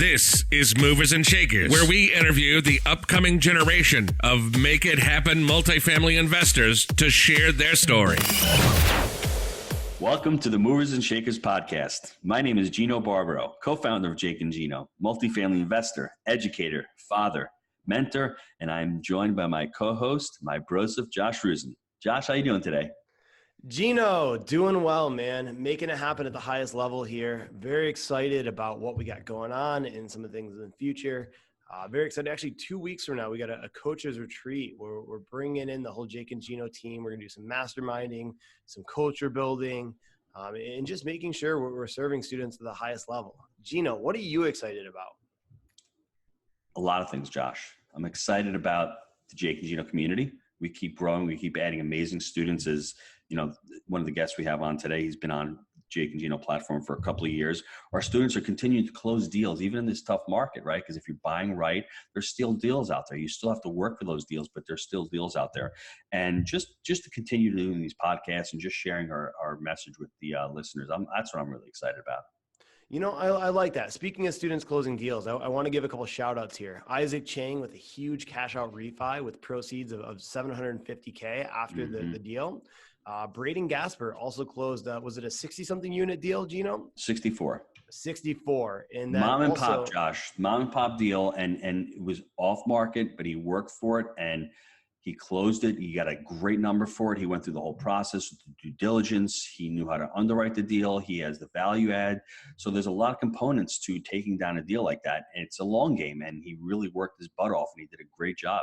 This is Movers and Shakers, where we interview the upcoming generation of Make It Happen multifamily investors to share their story. Welcome to the Movers and Shakers podcast. My name is Gino Barbaro, co-founder of Jake Gino, multifamily investor, educator, father, mentor, and I'm joined by my co-host, my brosif, Josh Rusin. Josh, how you doing today? Gino, doing well, man. Making it happen at the highest level here. Very excited about what we got going on and some of the things in the future. Very excited. Actually, 2 weeks from now, we got a coaches retreat where we're bringing in the whole Jake and Gino team. We're going to do some masterminding, some culture building, and just making sure we're serving students at the highest level. Gino, what are you excited about? A lot of things, Josh. I'm excited about the Jake and Gino community. We keep growing. We keep adding amazing students. As you know, one of the guests we have on today, he's been on Jake and Gino platform for a couple of years. Our students are continuing to close deals, even in this tough market, right? Because if you're buying right, there's still deals out there. You still have to work for those deals, but there's still deals out there. And just to continue doing these podcasts and just sharing our message with the listeners, that's what I'm really excited about. You know, I like that. Speaking of students closing deals, I want to give a couple shout outs here. Isaac Chang with a huge cash out refi with proceeds of $750K after the deal. Braden Gasper also closed, was it a 60-something unit deal, Gino? 64. 64. And Mom and pop, Josh. Mom and pop deal, and it was off market, but he worked for it and he closed it. He got a great number for it. He went through the whole process with the due diligence. He knew how to underwrite the deal. He has the value add. So there's a lot of components to taking down a deal like that. And it's a long game, and he really worked his butt off, and he did a great job.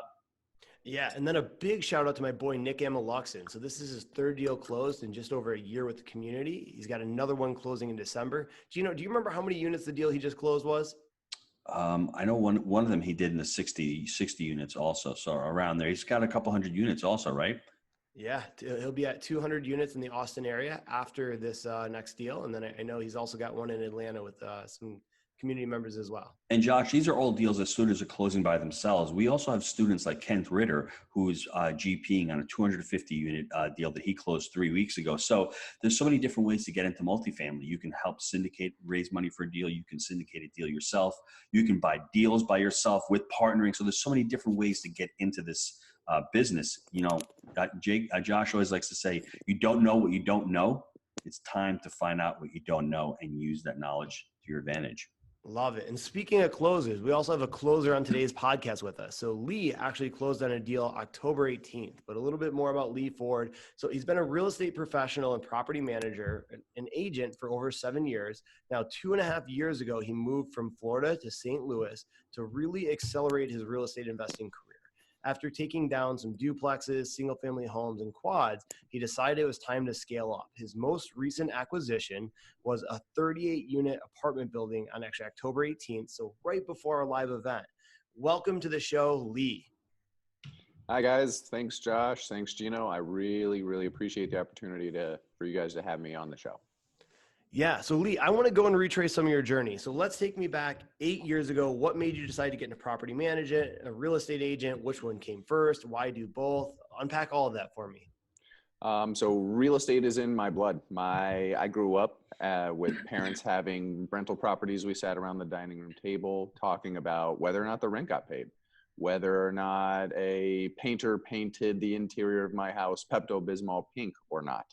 Yeah, and then a big shout out to my boy, Nick Amaluxon. So this is his third deal closed in just over a year with the community. He's got another one closing in December. Gino, do you remember how many units the deal he just closed was? I know one of them he did in the 60 units also. So around there, he's got a couple hundred units also, right? Yeah, he'll be at 200 units in the Austin area after this next deal. And then I know he's also got one in Atlanta with some community members as well. And Josh, these are all deals that students are closing by themselves. We also have students like Kent Ritter, who's GPing on a 250 unit deal that he closed 3 weeks ago. So there's so many different ways to get into multifamily. You can help syndicate, raise money for a deal. You can syndicate a deal yourself. You can buy deals by yourself with partnering. So there's so many different ways to get into this business. You know, Josh always likes to say, you don't know what you don't know. It's time to find out what you don't know and use that knowledge to your advantage. Love it. And speaking of closers, we also have a closer on today's podcast with us. So Lee actually closed on a deal October 18th, but a little bit more about Lee Fjord. So he's been a real estate professional and property manager, an agent for over 7 years. Now, 2.5 years ago, he moved from Florida to St. Louis to really accelerate his real estate investing career. After taking down some duplexes, single-family homes, and quads, he decided it was time to scale up. His most recent acquisition was a 38-unit apartment building on actually October 18th, so right before our live event. Welcome to the show, Lee. Hi, guys. Thanks, Josh. Thanks, Gino. I really, really appreciate the opportunity for you guys to have me on the show. Yeah. So Lee, I want to go and retrace some of your journey. So let's take me back 8 years ago. What made you decide to get into property management, a real estate agent? Which one came first? Why do both? Unpack all of that for me. So real estate is in my blood. I grew up with parents having rental properties. We sat around the dining room table talking about whether or not the rent got paid, whether or not a painter painted the interior of my house Pepto-Bismol pink or not.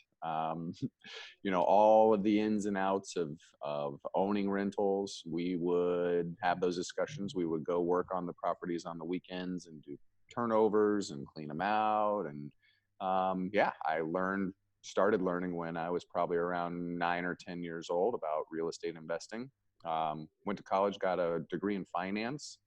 You know, all of the ins and outs of owning rentals. We would have those discussions. We would go work on the properties on the weekends and do turnovers and clean them out. And I started learning when I was probably around 9 or 10 years old about real estate investing. Went to college, got a degree in finance.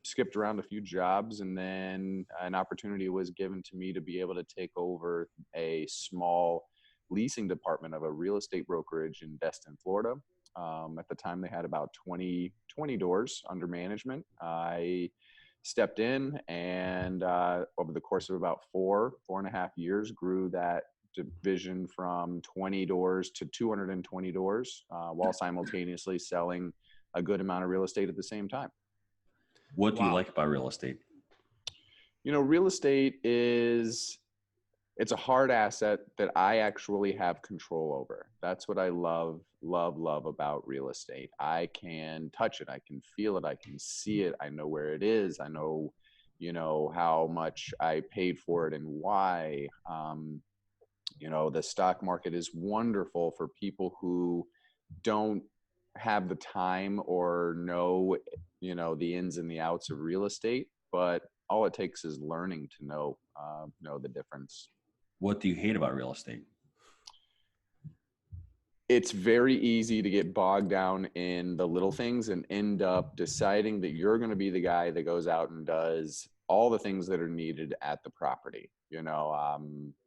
Skipped around a few jobs, and then an opportunity was given to me to be able to take over a small leasing department of a real estate brokerage in Destin, Florida. At the time, they had about 20 doors under management. I stepped in and over the course of about 4.5 years, grew that division from 20 doors to 220 doors while simultaneously selling a good amount of real estate at the same time. What do you like about real estate? You know, real estate it's a hard asset that I actually have control over. That's what I love love about real estate. I can touch it. I can feel it. I can see it. I know where it is. I know, how much I paid for it and why. The stock market is wonderful for people who don't have the time or know, the ins and the outs of real estate, but all it takes is learning to know the difference. What do you hate about real estate? It's very easy to get bogged down in the little things and end up deciding that you're going to be the guy that goes out and does all the things that are needed at the property.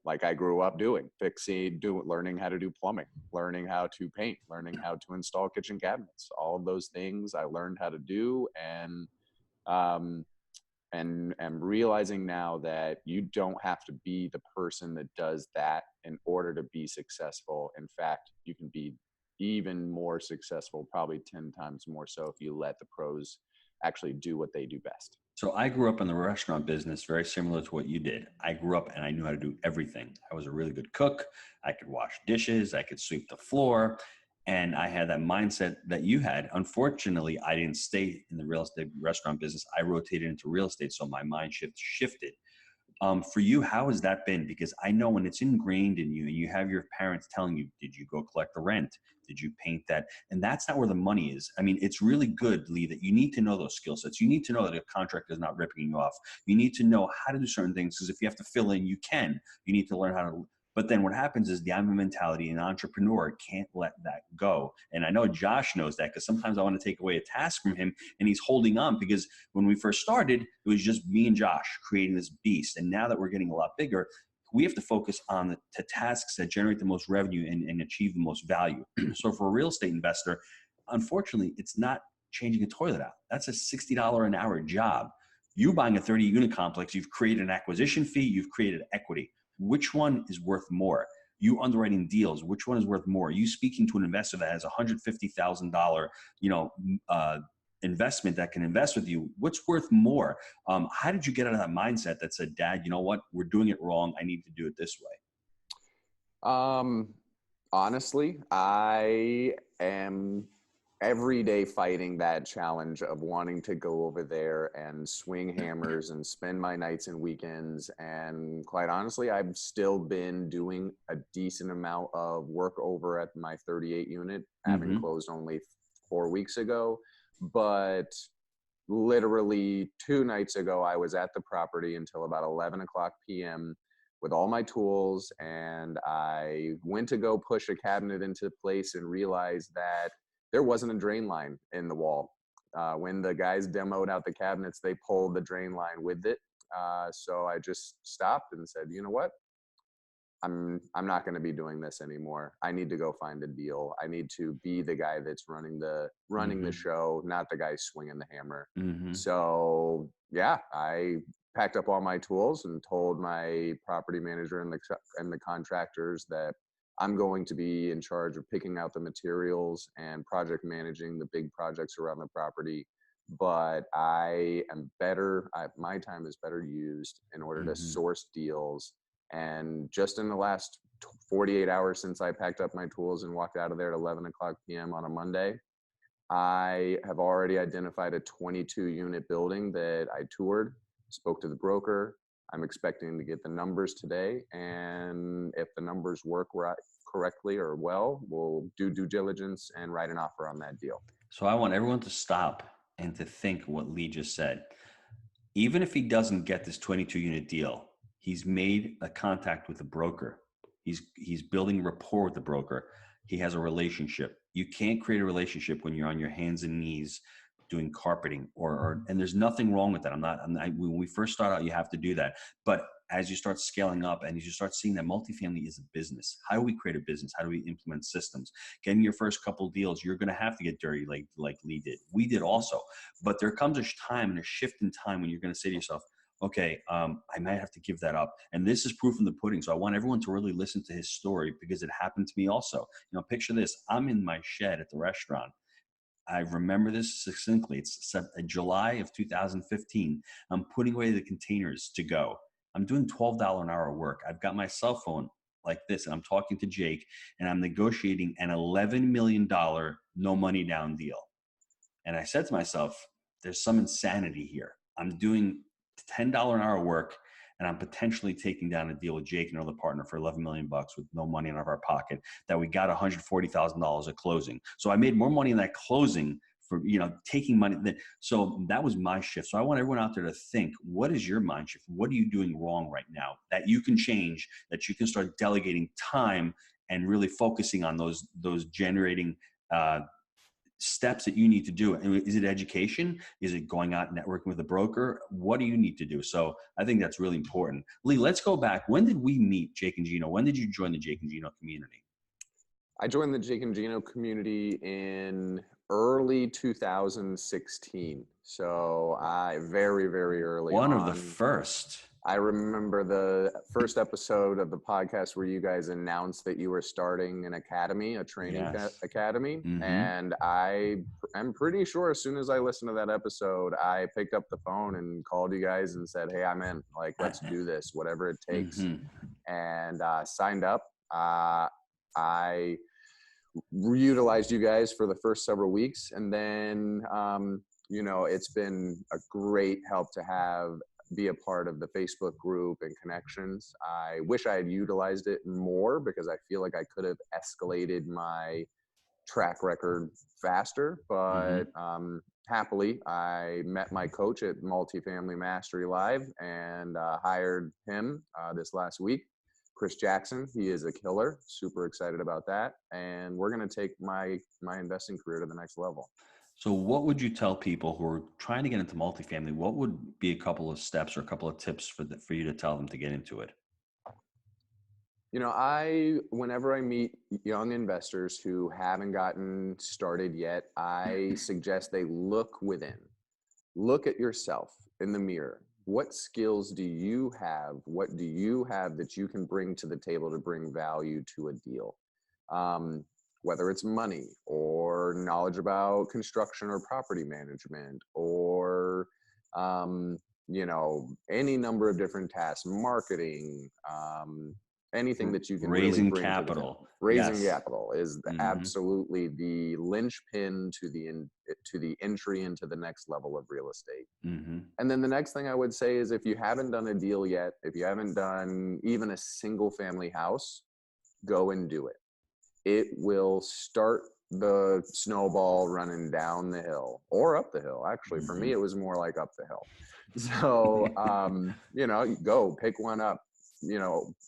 Like I grew up learning how to do plumbing, learning how to paint, learning how to install kitchen cabinets. All of those things I learned how to do, and realizing now that you don't have to be the person that does that in order to be successful. In fact, you can be even more successful, probably 10 times more so, if you let the pros actually do what they do best. So I grew up in the restaurant business, very similar to what you did. I grew up and I knew how to do everything. I was a really good cook. I could wash dishes. I could sweep the floor. And I had that mindset that you had. Unfortunately, I didn't stay in the real estate restaurant business. I rotated into real estate. So my mind shifted. For you, how has that been? Because I know when it's ingrained in you and you have your parents telling you, did you go collect the rent? Did you paint that? And that's not where the money is. I mean, it's really good, Lee, that you need to know those skill sets. You need to know that a contractor is not ripping you off. You need to know how to do certain things, because if you have to fill in, you can. You need to learn how to. But then what happens is the I'm a mentality, an entrepreneur can't let that go. And I know Josh knows that, because sometimes I want to take away a task from him and he's holding on, because when we first started, it was just me and Josh creating this beast. And now that we're getting a lot bigger, we have to focus on the tasks that generate the most revenue and achieve the most value. So for a real estate investor, unfortunately, it's not changing a toilet out. That's a $60 an hour job. You buying a 30-unit complex, you've created an acquisition fee, you've created equity. Which one is worth more? You underwriting deals, which one is worth more? You speaking to an investor that has $150,000, investment that can invest with you, what's worth more? How did you get out of that mindset that said, Dad, you know what, we're doing it wrong, I need to do it this way? Honestly, I am every day fighting that challenge of wanting to go over there and swing hammers and spend my nights and weekends. And quite honestly, I've still been doing a decent amount of work over at my 38 unit, having closed only 4 weeks ago. But literally 2 nights ago, I was at the property until about 11 o'clock p.m. with all my tools. And I went to go push a cabinet into place and realized that there wasn't a drain line in the wall. When the guys demoed out the cabinets, they pulled the drain line with it. So I just stopped and said, you know what? I'm not going to be doing this anymore. I need to go find a deal. I need to be the guy that's running the show, not the guy swinging the hammer. So yeah, I packed up all my tools and told my property manager and the contractors that I'm going to be in charge of picking out the materials and project managing the big projects around the property. But I am better. My time is better used in order to source deals. And just in the last 48 hours since I packed up my tools and walked out of there at 11 o'clock p.m. on a Monday, I have already identified a 22-unit building that I toured, spoke to the broker. I'm expecting to get the numbers today. And if the numbers work correctly or well, we'll do due diligence and write an offer on that deal. So I want everyone to stop and to think what Lee just said. Even if he doesn't get this 22-unit deal, he's made a contact with the broker. He's building rapport with the broker. He has a relationship. You can't create a relationship when you're on your hands and knees doing carpeting and there's nothing wrong with that. When we first start out, you have to do that. But as you start scaling up and as you start seeing that multifamily is a business, how do we create a business? How do we implement systems? Getting your first couple deals, you're going to have to get dirty like Lee did. We did also. But there comes a time and a shift in time when you're going to say to yourself, okay, I might have to give that up. And this is proof in the pudding. So I want everyone to really listen to his story, because it happened to me also. Picture this. I'm in my shed at the restaurant. I remember this succinctly. It's July of 2015. I'm putting away the containers to go. I'm doing $12 an hour work. I've got my cell phone like this, and I'm talking to Jake, and I'm negotiating an $11 million no money down deal. And I said to myself, there's some insanity here. I'm doing $10 an hour work, and I'm potentially taking down a deal with Jake and another partner for $11 million with no money in our pocket, that we got $140,000 at closing. So I made more money in that closing for, taking money. So that was my shift. So I want everyone out there to think, what is your mind shift? What are you doing wrong right now that you can change, that you can start delegating time and really focusing on those generating steps that you need to do? And is it education? Is it going out and networking with a broker? What do you need to do? So I think that's really important. Lee, let's go back. When did we meet Jake and Gino? When did you join the Jake and Gino community? I joined the Jake and Gino community in early 2016. So very, very early One on. of the first. I remember the first episode of the podcast where you guys announced that you were starting an academy, a training academy. Mm-hmm. And I am pretty sure as soon as I listened to that episode, I picked up the phone and called you guys and said, hey, I'm in. Like, let's do this, whatever it takes. Mm-hmm. And signed up. I utilized you guys for the first several weeks. And then, it's been a great help to be a part of the Facebook group and connections. I wish I had utilized it more because I feel like I could have escalated my track record faster, but happily I met my coach at Multifamily Mastery Live and hired him this last week. Chris Jackson, he is a killer. Super excited about that. And we're going to take my investing career to the next level. So what would you tell people who are trying to get into multifamily? What would be a couple of steps or a couple of tips for you to tell them to get into it? Whenever I meet young investors who haven't gotten started yet, I suggest they look within. Look at yourself in the mirror. What skills do you have? What do you have that you can bring to the table to bring value to a deal? Whether it's money or knowledge about construction or property management or, any number of different tasks, marketing, anything that you can raising really bring capital. Raising capital is absolutely the linchpin to the entry into the next level of real estate. And then the next thing I would say is if you haven't done a deal yet, if you haven't done even a single family house, go and do it. It will start the snowball running down the hill or up the hill. Actually, for me, it was more like up the hill. So, go pick one up,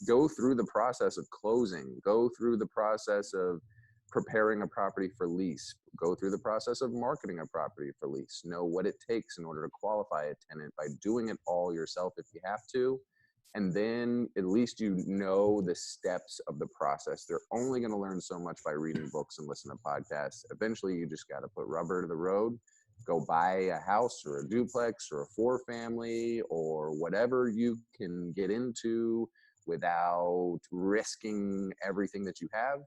go through the process of closing, go through the process of preparing a property for lease, go through the process of marketing a property for lease, know what it takes in order to qualify a tenant by doing it all yourself if you have to. And then at least the steps of the process. They're only going to learn so much by reading books and listening to podcasts. Eventually, you just got to put rubber to the road, go buy a house or a duplex or a 4-family or whatever you can get into without risking everything that you have,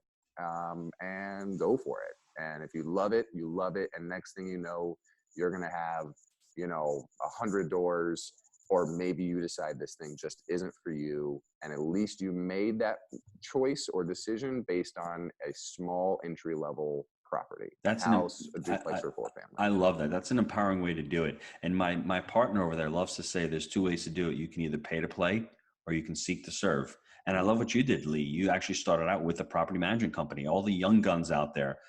and go for it. And if you love it, you love it. And next thing you know, you're going to have, 100 doors. Or maybe you decide this thing just isn't for you. And at least you made that choice or decision based on a small entry level property. That's a house, a duplex, or 4-family. I love that. That's an empowering way to do it. And my partner over there loves to say there's 2 ways to do it. You can either pay to play or you can seek to serve. And I love what you did, Lee. You actually started out with a property management company. All the young guns out there,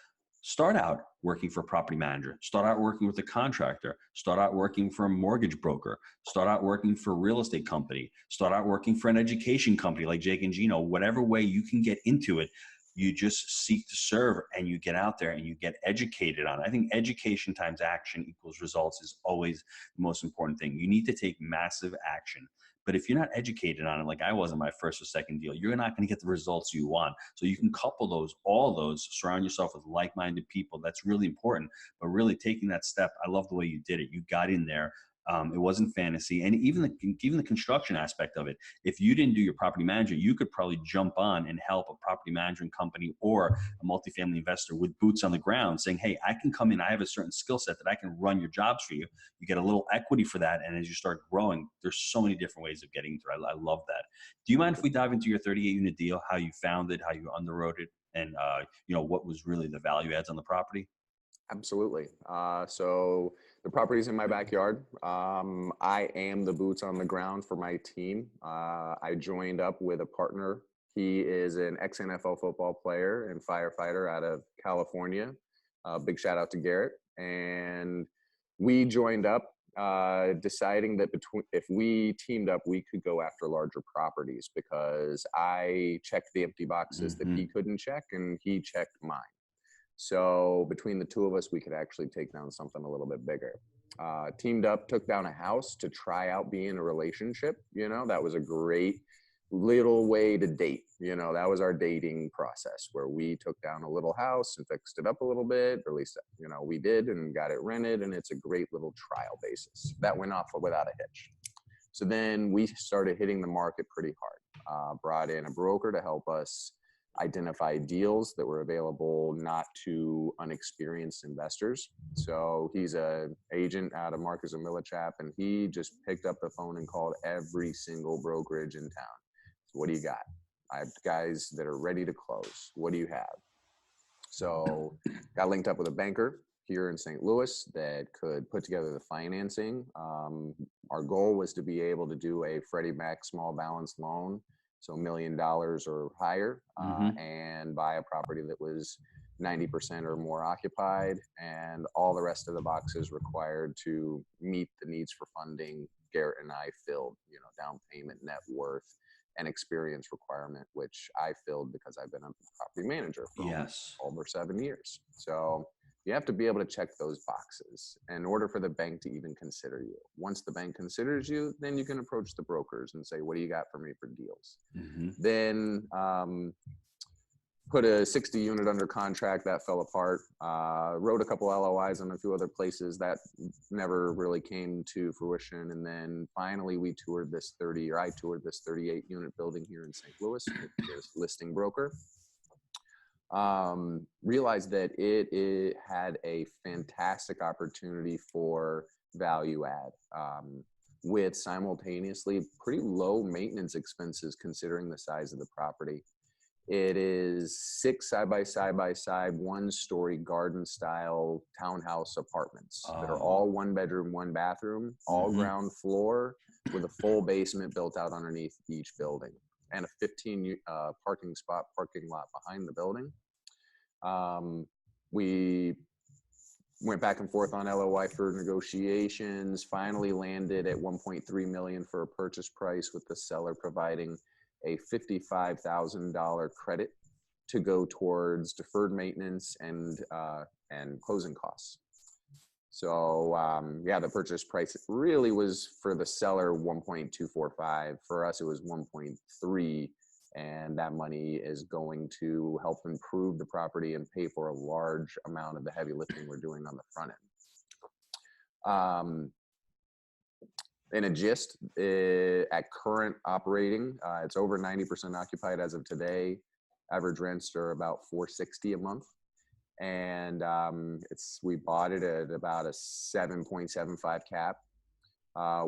start out working for a property manager, start out working with a contractor, start out working for a mortgage broker, start out working for a real estate company, start out working for an education company like Jake and Gino. Whatever way you can get into it, you just seek to serve and you get out there and you get educated on it. I think education times action equals results is always the most important thing. You need to take massive action. But if you're not educated on it, like I was in my first or second deal, you're not going to get the results you want. So you can couple all those, surround yourself with like-minded people. That's really important. But really taking that step, I love the way you did it. You got in there. It wasn't fantasy. And even the construction aspect of it, if you didn't do your property management, you could probably jump on and help a property management company or a multifamily investor with boots on the ground saying, hey, I can come in, I have a certain skill set that I can run your jobs for you. You get a little equity for that. And as you start growing, there's so many different ways of getting through. I love that. Do you mind if we dive into your 38 unit deal, how you found it, how you underwrote it, and what was really the value adds on the property? Absolutely. So the property's in my backyard. I am the boots on the ground for my team. I joined up with a partner. He is an ex-NFL football player and firefighter out of California. Big shout out to Garrett. And we joined up, deciding that if we teamed up, we could go after larger properties, because I checked the empty boxes that he couldn't check, and he checked mine. So between the two of us, we could actually take down something a little bit bigger. Teamed up, took down a house to try out being in a relationship. That was a great little way to date. That was our dating process, where we took down a little house and fixed it up a little bit, or at least, we did, and got it rented. And it's a great little trial basis that went off without a hitch. So then we started hitting the market pretty hard. Brought in a broker to help us identify deals that were available not to unexperienced investors. So he's an agent out of Marcus and Millichap, and he just picked up the phone and called every single brokerage in town. So what do you got? I have guys that are ready to close. What do you have? So got linked up with a banker here in St. Louis that could put together the financing. Our goal was to be able to do a Freddie Mac small balance loan, so $1 million or higher, and buy a property that was 90% or more occupied, and all the rest of the boxes required to meet the needs for funding. Garrett and I filled, down payment, net worth, and experience requirement, which I filled because I've been a property manager for over 7 years. So you have to be able to check those boxes in order for the bank to even consider you. Once the bank considers you, then you can approach the brokers and say, what do you got for me for deals? Then put a 60 unit under contract. That fell apart. Wrote a couple LOIs on a few other places that never really came to fruition. And then finally I toured this 38 unit building here in St. Louis with this listing broker. Realized that it had a fantastic opportunity for value add, with simultaneously pretty low maintenance expenses considering the size of the property. It is 6 side by side 1-story garden style townhouse apartments that are all 1 bedroom, 1 bathroom, all ground floor, with a full basement built out underneath each building, and a 15 parking lot behind the building. We went back and forth on LOI for negotiations, finally landed at $1.3 million for a purchase price, with the seller providing a $55,000 credit to go towards deferred maintenance and closing costs. So the purchase price really was for the seller $1.245. For us, it was $1.3, and that money is going to help improve the property and pay for a large amount of the heavy lifting we're doing on the front end. In a gist, at current operating, it's over 90% occupied as of today. Average rents are about $460 a month. And we bought it at about a 7.75 cap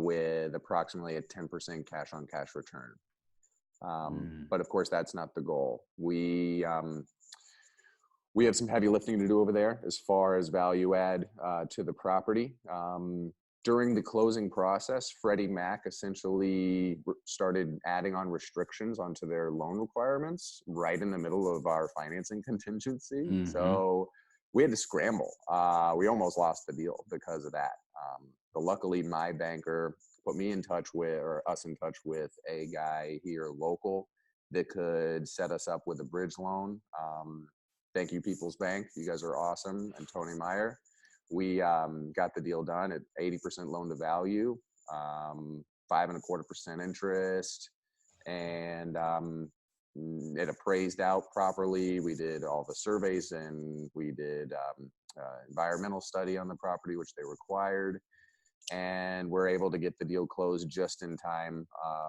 with approximately a 10% cash on cash return. But of course, that's not the goal. We have some heavy lifting to do over there as far as value add to the property. During the closing process, Freddie Mac essentially started adding on restrictions onto their loan requirements right in the middle of our financing contingency. So we had to scramble. We almost lost the deal because of that. But luckily, my banker put us in touch with a guy here local that could set us up with a bridge loan. Thank you, People's Bank. You guys are awesome. And Tony Meyer. We got the deal done at 80% loan to value, 5.25% interest, and it appraised out properly. We did all the surveys, and we did environmental study on the property, which they required. and we're able to get the deal closed just in time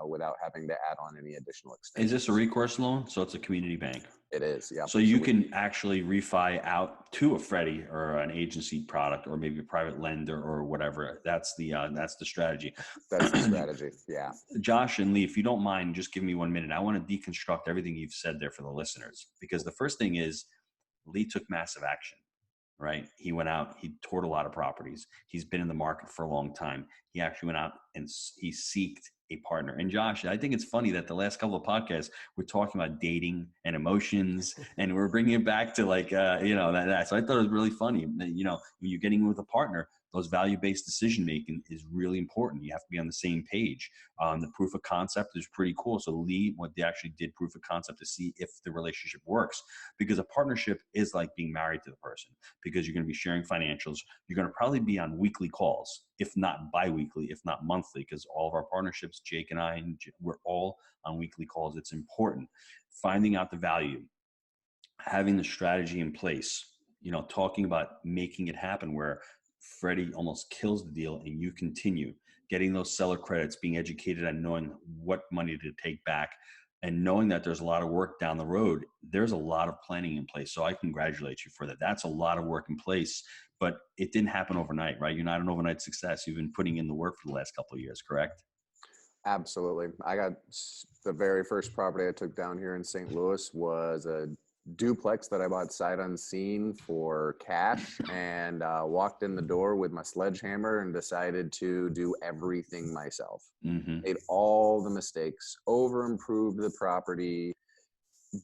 without having to add on any additional extensions. Is this a recourse loan? So it's a community bank. It is, yeah. So you can actually refi out to a Freddie or an agency product, or maybe a private lender or whatever. That's the strategy. That's the strategy. Yeah. Josh and Lee, if you don't mind, just give me 1 minute. I want to deconstruct everything you've said there for the listeners, because the first thing is Lee took massive action, right? He went out, he toured a lot of properties. He's been in the market for a long time. He actually went out and he sought a partner. And Josh, I think it's funny that the last couple of podcasts, we're talking about dating and emotions, and we're bringing it back to like, that. So I thought it was really funny that, when you're getting with a partner, those value-based decision-making is really important. You have to be on the same page. The proof of concept is pretty cool. So Lee, what they actually did proof of concept to see if the relationship works, because a partnership is like being married to the person, because you're going to be sharing financials. You're going to probably be on weekly calls, if not bi-weekly, if not monthly, because all of our partnerships, Jake and I, we're all on weekly calls. It's important. Finding out the value, having the strategy in place, talking about making it happen where Freddie almost kills the deal and you continue getting those seller credits, being educated on knowing what money to take back, and knowing that there's a lot of work down the road. There's a lot of planning in place. So I congratulate you for that. That's a lot of work in place, but it didn't happen overnight, right? You're not an overnight success. You've been putting in the work for the last couple of years, correct? Absolutely. I got the very first property I took down here in St. Louis was a duplex that I bought sight unseen for cash, and walked in the door with my sledgehammer and decided to do everything myself. Made all the mistakes, over improved the property,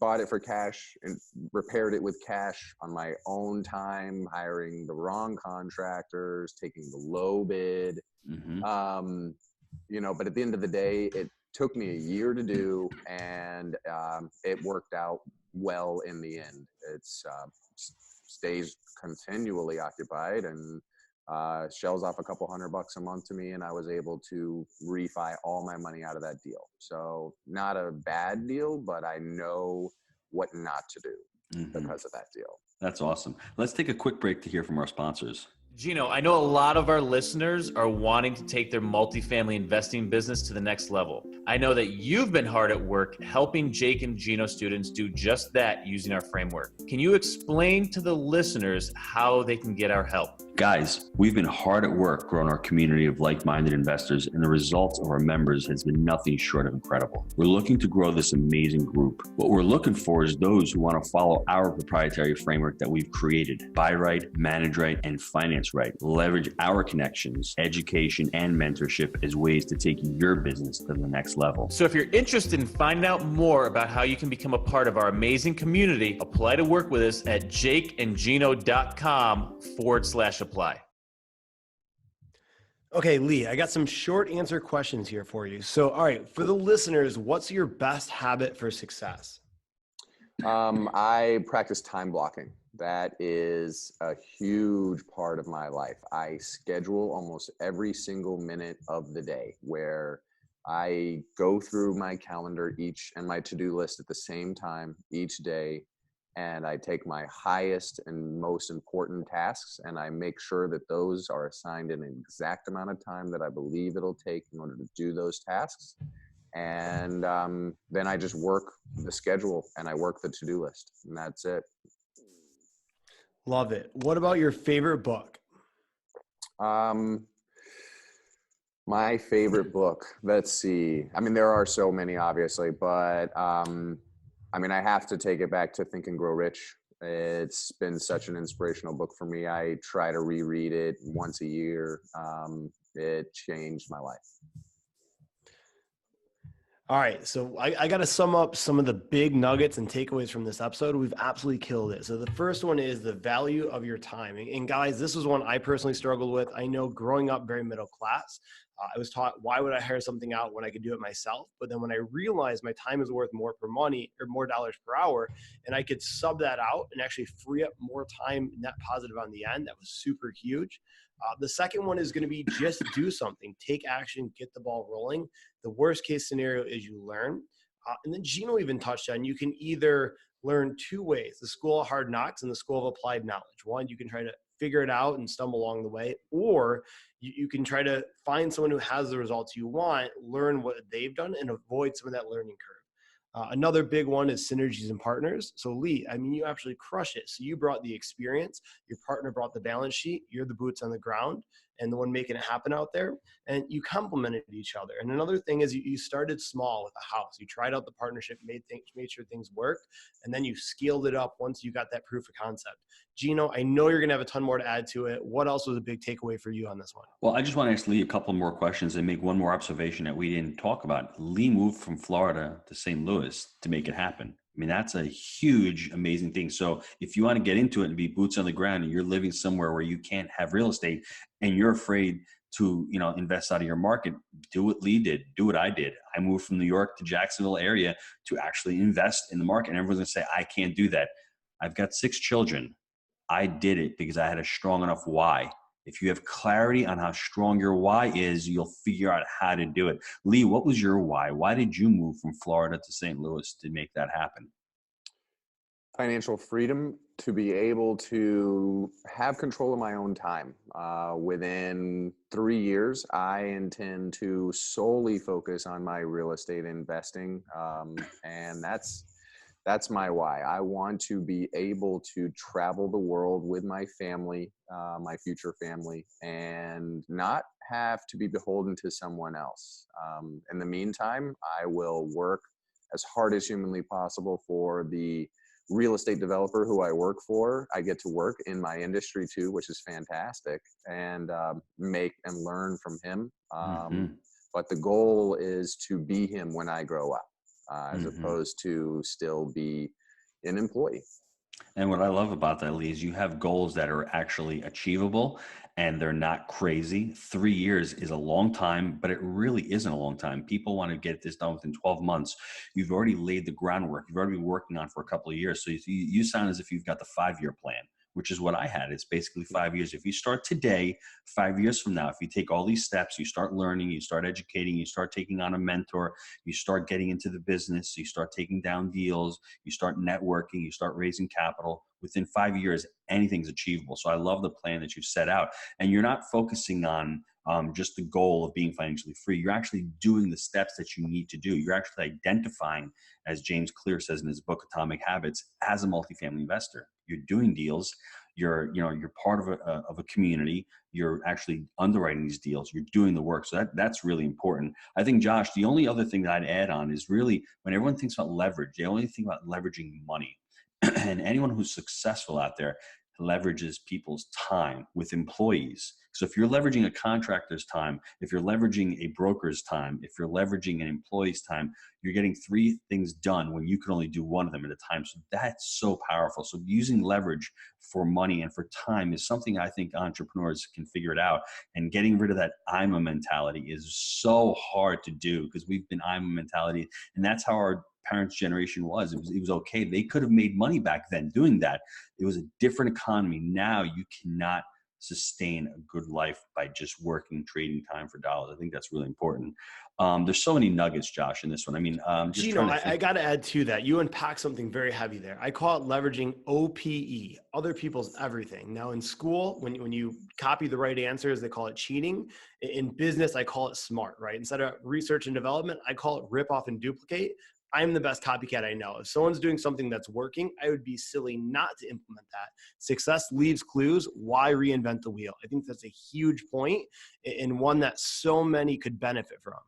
bought it for cash and repaired it with cash on my own time, hiring the wrong contractors, taking the low bid. But at the end of the day, it took me a year to do, and it worked out well in the end. It's stays continually occupied and shells off a couple $100 a month to me, and I was able to refi all my money out of that deal. So not a bad deal, but I know what not to do because of that deal. That's awesome. Let's take a quick break to hear from our sponsors. Gino, I know a lot of our listeners are wanting to take their multifamily investing business to the next level. I know that you've been hard at work helping Jake and Gino students do just that using our framework. Can you explain to the listeners how they can get our help? Guys, we've been hard at work growing our community of like-minded investors, and the results of our members has been nothing short of incredible. We're looking to grow this amazing group. What we're looking for is those who want to follow our proprietary framework that we've created. Buy right, manage right, and finance right. Leverage our connections, education, and mentorship as ways to take your business to the next level. So if you're interested in finding out more about how you can become a part of our amazing community, apply to work with us at jakeandgino.com/apply. Okay, Lee, I got some short answer questions here for you. So, all right, for the listeners, what's your best habit for success? I practice time blocking. That is a huge part of my life. I schedule almost every single minute of the day where I go through my calendar and my to-do list at the same time each day. And I take my highest and most important tasks, and I make sure that those are assigned an exact amount of time that I believe it'll take in order to do those tasks. And then I just work the schedule and I work the to-do list, and that's it. Love it. What about your favorite book? My favorite book, let's see. I mean, there are so many, obviously, but I have to take it back to Think and Grow Rich. It's been such an inspirational book for me. I try to reread it once a year. It changed my life. All right, so I got to sum up some of the big nuggets and takeaways from this episode. We've absolutely killed it. So the first one is the value of your time. And guys, this is one I personally struggled with. I know growing up very middle class, I was taught, why would I hire something out when I could do it myself? But then when I realized my time is worth more per money or more dollars per hour, and I could sub that out and actually free up more time net positive on the end, that was super huge. The second one is going to be just do something, take action, get the ball rolling. The worst case scenario is you learn. And then Gino even touched on, you can either learn two ways, the school of hard knocks and the school of applied knowledge. One, you can try to figure it out and stumble along the way, or you can try to find someone who has the results you want, learn what they've done, and avoid some of that learning curve. Another big one is synergies and partners. So Lee, I mean, you actually crush it. So you brought the experience, your partner brought the balance sheet, you're the boots on the ground and the one making it happen out there, and you complemented each other. And another thing is you started small with a house. You tried out the partnership, made sure things worked, and then you scaled it up once you got that proof of concept. Gino, I know you're going to have a ton more to add to it. What else was a big takeaway for you on this one? Well, I just want to ask Lee a couple more questions and make one more observation that we didn't talk about. Lee moved from Florida to St. Louis to make it happen. I mean, that's a huge, amazing thing. So if you want to get into it and be boots on the ground and you're living somewhere where you can't have real estate and you're afraid to, invest out of your market, do what Lee did, do what I did. I moved from New York to Jacksonville area to actually invest in the market. And everyone's going to say, I can't do that. I've got 6 children. I did it because I had a strong enough why. If you have clarity on how strong your why is, you'll figure out how to do it. Lee, what was your why? Why did you move from Florida to St. Louis to make that happen? Financial freedom, to be able to have control of my own time. Within 3 years, I intend to solely focus on my real estate investing. And that's my why. I want to be able to travel the world with my family, my future family, and not have to be beholden to someone else. In the meantime, I will work as hard as humanly possible for the real estate developer who I work for. I get to work in my industry too, which is fantastic, and make and learn from him. But the goal is to be him when I grow up. As opposed to still be an employee. And what I love about that, Lee, is you have goals that are actually achievable and they're not crazy. 3 years is a long time, but it really isn't a long time. People want to get this done within 12 months. You've already laid the groundwork. You've already been working on for a couple of years. So you sound as if you've got the 5-year plan, which is what I had. It's basically 5 years. If you start today, 5 years from now, if you take all these steps, you start learning, you start educating, you start taking on a mentor, you start getting into the business, you start taking down deals, you start networking, you start raising capital, within 5 years, anything's achievable. So I love the plan that you've set out. And you're not focusing on just the goal of being financially free. You're actually doing the steps that you need to do. You're actually identifying, as James Clear says in his book, Atomic Habits, as a multifamily investor. You're doing deals. You're part of a community. You're actually underwriting these deals. You're doing the work. So that's really important. I think, Josh, the only other thing that I'd add on is really when everyone thinks about leverage, they only think about leveraging money. And anyone who's successful out there leverages people's time with employees. So if you're leveraging a contractor's time, if you're leveraging a broker's time, if you're leveraging an employee's time, you're getting 3 things done when you can only do one of them at a time. So that's so powerful. So using leverage for money and for time is something I think entrepreneurs can figure it out. And getting rid of that I'm a mentality is so hard to do because we've been I'm a mentality. And that's how our parents' generation was. It was okay. They could have made money back then doing that. It was a different economy. Now you cannot sustain a good life by just working, trading time for dollars. I think that's really important. There's so many nuggets, Josh, in this one. I mean, Gino, I got to add to that. You unpack something very heavy there. I call it leveraging OPE, other people's everything. Now in school, when you copy the right answers, they call it cheating. In business, I call it smart, right? Instead of research and development, I call it rip off and duplicate. I'm the best copycat I know. If someone's doing something that's working, I would be silly not to implement that. Success leaves clues. Why reinvent the wheel? I think that's a huge point and one that so many could benefit from.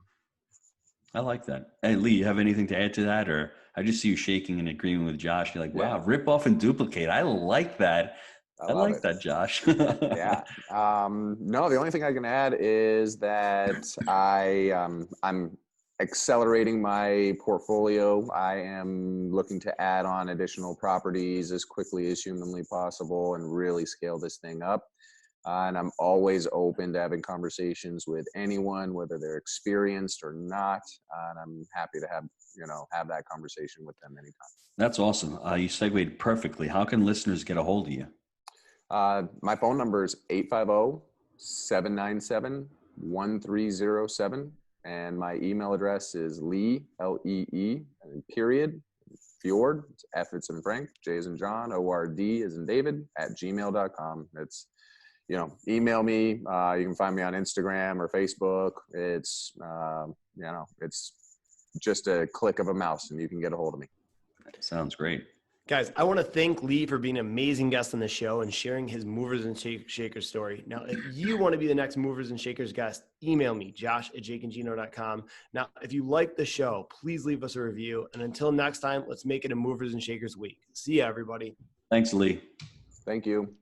I like that. Hey, Lee, you have anything to add to that? Or I just see you shaking and agreeing with Josh. You're like, wow, rip off and duplicate. I like that. I like that, Josh. Yeah. No, the only thing I can add is that I'm accelerating my portfolio. I am looking to add on additional properties as quickly as humanly possible and really scale this thing up. And I'm always open to having conversations with anyone, whether they're experienced or not. And I'm happy to have that conversation with them anytime. That's awesome. You segued perfectly. How can listeners get a hold of you? My phone number is 850-797-1307. And my email address is Lee, L-E-E, period, Fjord, F as in Frank, J as in John, O-R-D as in David, @gmail.com. It's email me. You can find me on Instagram or Facebook. It's, it's just a click of a mouse and you can get a hold of me. Sounds great. Guys, I want to thank Lee for being an amazing guest on the show and sharing his movers and shakers story. Now, if you want to be the next movers and shakers guest, email me, josh@jakeandgino.com. Now, if you like the show, please leave us a review. And until next time, let's make it a movers and shakers week. See ya, everybody. Thanks, Lee. Thank you.